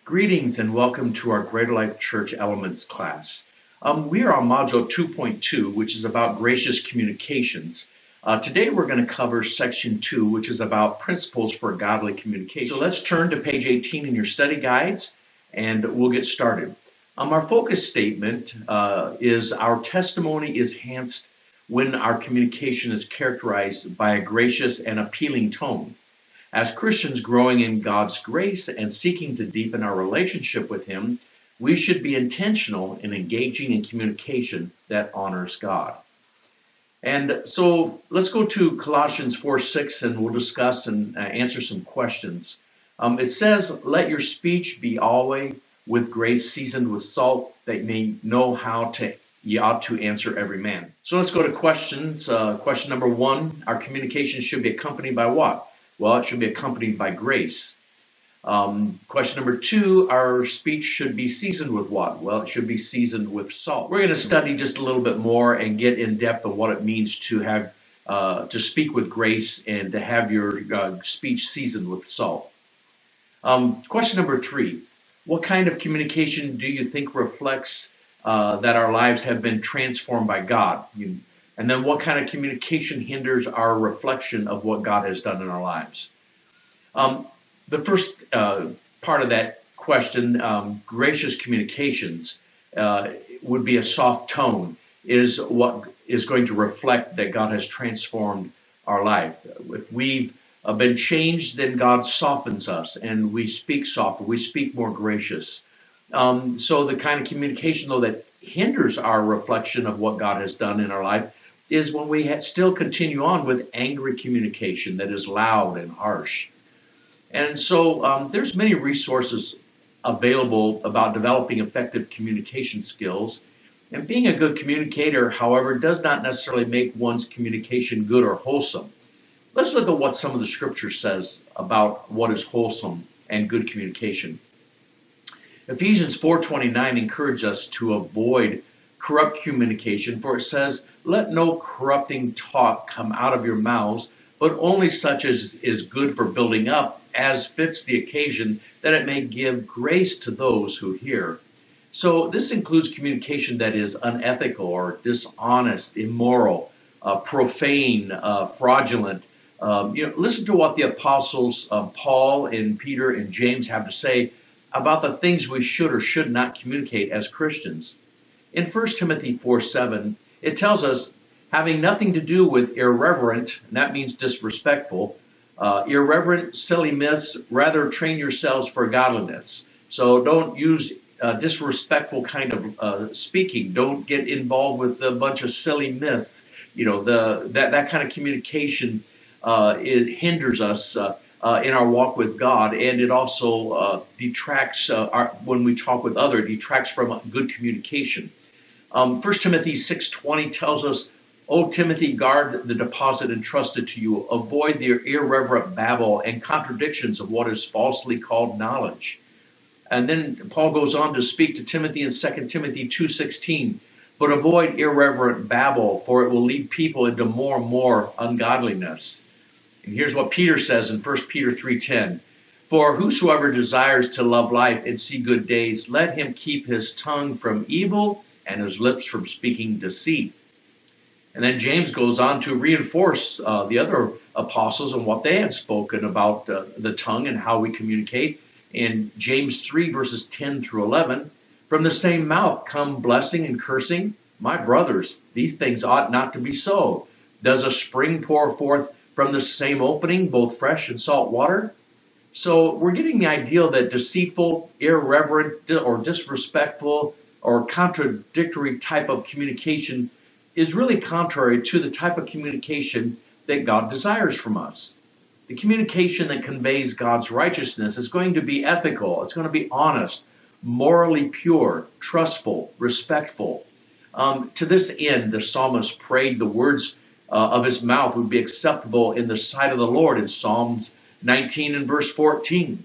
Greetings and welcome to our Greater Life Church Elements class. We are on Module 2.2, which is about gracious communications. Today we're going to cover Section 2, which is about principles for godly communication. So let's turn to page 18 in your study guides and we'll get started. Our focus statement is our testimony is enhanced when our communication is characterized by a gracious and appealing tone. As Christians growing in God's grace and seeking to deepen our relationship with Him, we should be intentional in engaging in communication that honors God. And so let's go to Colossians 4:6 and we'll discuss and answer some questions. It says, "Let your speech be always with grace seasoned with salt, that you may know how ye ought to answer every man." So let's go to questions. Question number 1, our communication should be accompanied by what? Well, it should be accompanied by grace. Question number 2, our speech should be seasoned with what? Well, it should be seasoned with salt. We're going to study just a little bit more and get in depth of what it means to have to speak with grace and to have your speech seasoned with salt. Question number 3, what kind of communication do you think reflects that our lives have been transformed by God? And then what kind of communication hinders our reflection of what God has done in our lives? The first part of that question, gracious communications, would be a soft tone, is what is going to reflect that God has transformed our life. If we've been changed, then God softens us and we speak softer, we speak more gracious. So the kind of communication, though, that hinders our reflection of what God has done in our life is when we still continue on with angry communication that is loud and harsh. And so there's many resources available about developing effective communication skills. And being a good communicator, however, does not necessarily make one's communication good or wholesome. Let's look at what some of the scripture says about what is wholesome and good communication. Ephesians 4:29 encourages us to avoid corrupt communication, for it says, "Let no corrupting talk come out of your mouths, but only such as is good for building up, as fits the occasion, that it may give grace to those who hear." So this includes communication that is unethical or dishonest, immoral, profane, fraudulent. Listen to what the apostles Paul and Peter and James have to say about the things we should or should not communicate as Christians. In 1 Timothy 4:7, it tells us, having nothing to do with irreverent, and that means disrespectful, irreverent, silly myths, rather train yourselves for godliness. So don't use disrespectful kind of speaking. Don't get involved with a bunch of silly myths. That kind of communication it hinders us in our walk with God, and it also detracts when we talk with others, detracts from good communication. 1 Timothy 6:20 tells us, "O Timothy, guard the deposit entrusted to you. Avoid the irreverent babble and contradictions of what is falsely called knowledge." And then Paul goes on to speak to Timothy in 2 Timothy 2:16, "But avoid irreverent babble, for it will lead people into more and more ungodliness." And here's what Peter says in 1 Peter 3:10, "For whosoever desires to love life and see good days, let him keep his tongue from evil and his lips from speaking deceit." And then James goes on to reinforce the other apostles and what they had spoken about the tongue and how we communicate. In James 3 verses 10 through 11, "From the same mouth come blessing and cursing. My brothers, these things ought not to be so. Does a spring pour forth from the same opening both fresh and salt water?" So we're getting the idea that deceitful, irreverent, or disrespectful or contradictory type of communication is really contrary to the type of communication that God desires from us. The communication that conveys God's righteousness is going to be ethical. It's going to be honest, morally pure, trustful, respectful. To this end, the psalmist prayed the words of his mouth would be acceptable in the sight of the Lord in Psalms 19 and verse 14.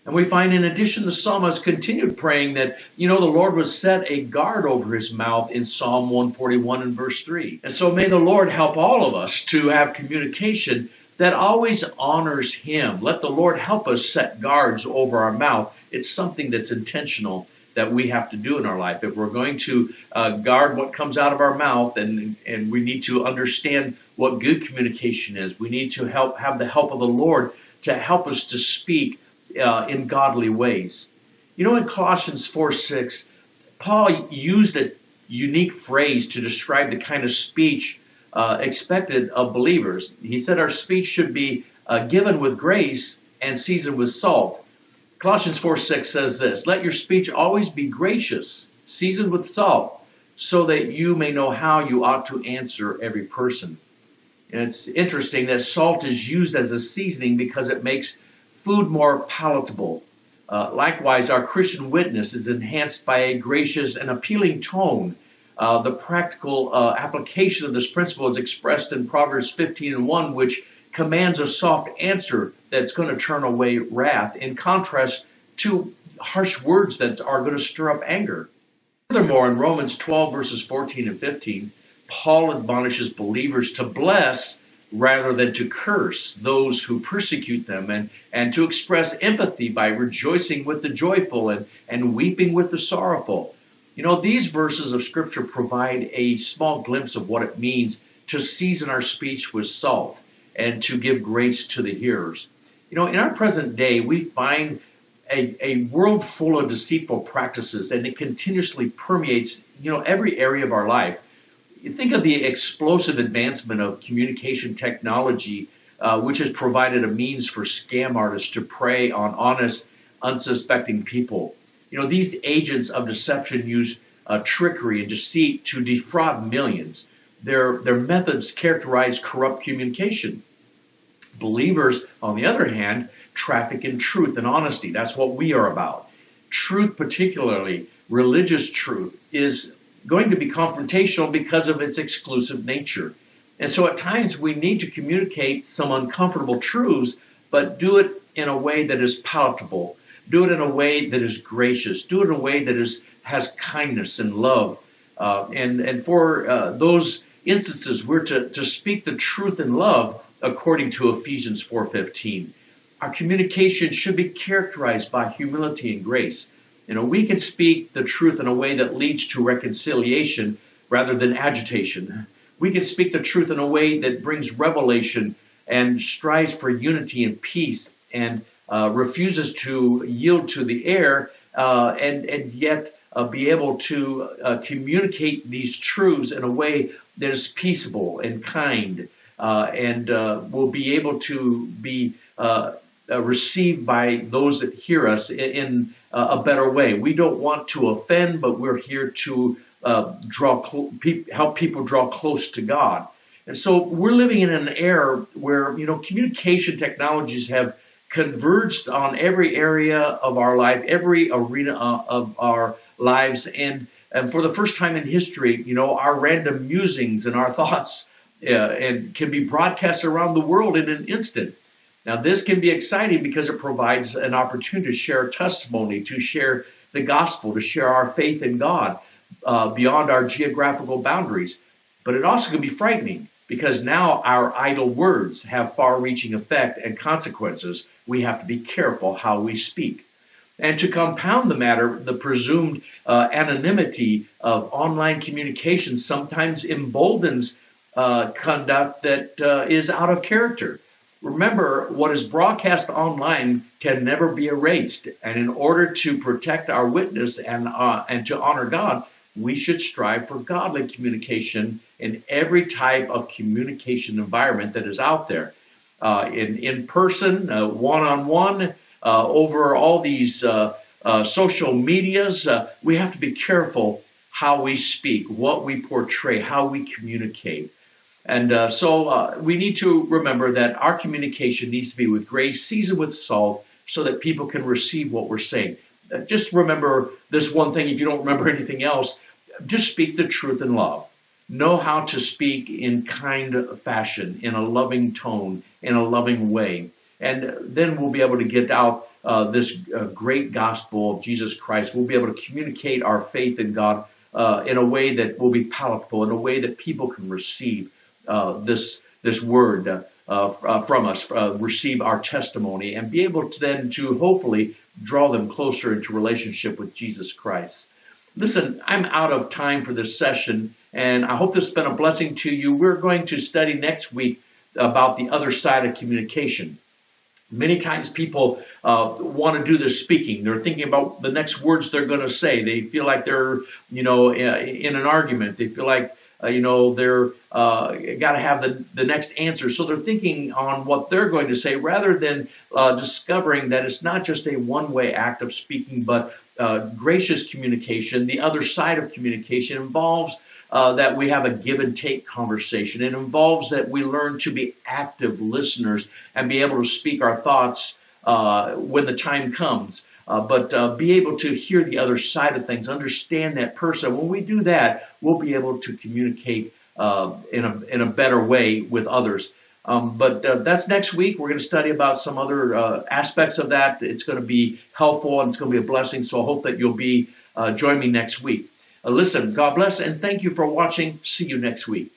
And we find, in addition, the psalmist continued praying that, the Lord would set a guard over his mouth in Psalm 141 and verse 3. And so may the Lord help all of us to have communication that always honors Him. Let the Lord help us set guards over our mouth. It's something that's intentional that we have to do in our life. If we're going to guard what comes out of our mouth, and we need to understand what good communication is, we need to have the help of the Lord to help us to speak in godly ways. You know, in Colossians 4:6, Paul used a unique phrase to describe the kind of speech expected of believers. He said our speech should be given with grace and seasoned with salt. Colossians 4:6 says this: let your speech always be gracious, seasoned with salt, so that you may know how you ought to answer every person. And it's interesting that salt is used as a seasoning because it makes food more palatable. Likewise, our Christian witness is enhanced by a gracious and appealing tone. The practical application of this principle is expressed in Proverbs 15:1, which commands a soft answer that's going to turn away wrath, in contrast to harsh words that are going to stir up anger. Furthermore, in Romans 12, verses 14 and 15, Paul admonishes believers to bless rather than to curse those who persecute them, and to express empathy by rejoicing with the joyful and weeping with the sorrowful. You know, these verses of Scripture provide a small glimpse of what it means to season our speech with salt and to give grace to the hearers. You know, in our present day, we find a world full of deceitful practices, and it continuously permeates, you know, every area of our life. You think of the explosive advancement of communication technology, which has provided a means for scam artists to prey on honest, unsuspecting people. You know, these agents of deception use trickery and deceit to defraud millions. Their methods characterize corrupt communication. Believers, on the other hand, traffic in truth and honesty. That's what we are about. Truth, particularly religious truth, is going to be confrontational because of its exclusive nature. And so at times we need to communicate some uncomfortable truths, but do it in a way that is palatable. Do it in a way that is gracious. Do it in a way that has kindness and love. And for those instances, we're to speak the truth in love according to Ephesians 4:15. Our communication should be characterized by humility and grace. You know, we can speak the truth in a way that leads to reconciliation rather than agitation. We can speak the truth in a way that brings revelation and strives for unity and peace, and refuses to yield to the air, and yet be able to communicate these truths in a way that is peaceable and kind, and will be able to be received by those that hear us in a better way. We don't want to offend, but we're here to help people draw close to God. And so we're living in an era where, you know, communication technologies have converged on every area of our life, every arena of our lives, and for the first time in history, you know, our random musings and our thoughts and can be broadcast around the world in an instant. Now, this can be exciting because it provides an opportunity to share testimony, to share the gospel, to share our faith in God beyond our geographical boundaries. But it also can be frightening because now our idle words have far-reaching effect and consequences. We have to be careful how we speak. And to compound the matter, the presumed anonymity of online communication sometimes emboldens conduct that is out of character. Remember, what is broadcast online can never be erased. And in order to protect our witness and to honor God, we should strive for godly communication in every type of communication environment that is out there. In person, one-on-one, over all these social medias, we have to be careful how we speak, what we portray, how we communicate. And so we need to remember that our communication needs to be with grace, seasoned with salt, so that people can receive what we're saying. Just remember this one thing. If you don't remember anything else, just speak the truth in love. Know how to speak in kind fashion, in a loving tone, in a loving way. And then we'll be able to get out this great gospel of Jesus Christ. We'll be able to communicate our faith in God in a way that will be palatable, in a way that people can receive this word. from us, receive our testimony, and be able to then to hopefully draw them closer into relationship with Jesus Christ. Listen, I'm out of time for this session, and I hope this has been a blessing to you. We're going to study next week about the other side of communication. Many times people want to do this speaking. They're thinking about the next words they're going to say. They feel like they're, in an argument. They feel like, they're got to have the next answer. So they're thinking on what they're going to say rather than discovering that it's not just a one-way act of speaking, but gracious communication. The other side of communication involves that we have a give and take conversation. It involves that we learn to be active listeners and be able to speak our thoughts when the time comes. But be able to hear the other side of things, understand that person. When we do that, we'll be able to communicate in a better way with others. But that's next week. We're going to study about some other aspects of that. It's going to be helpful and it's going to be a blessing. So I hope that you'll be join me next week. Listen, God bless and thank you for watching. See you next week.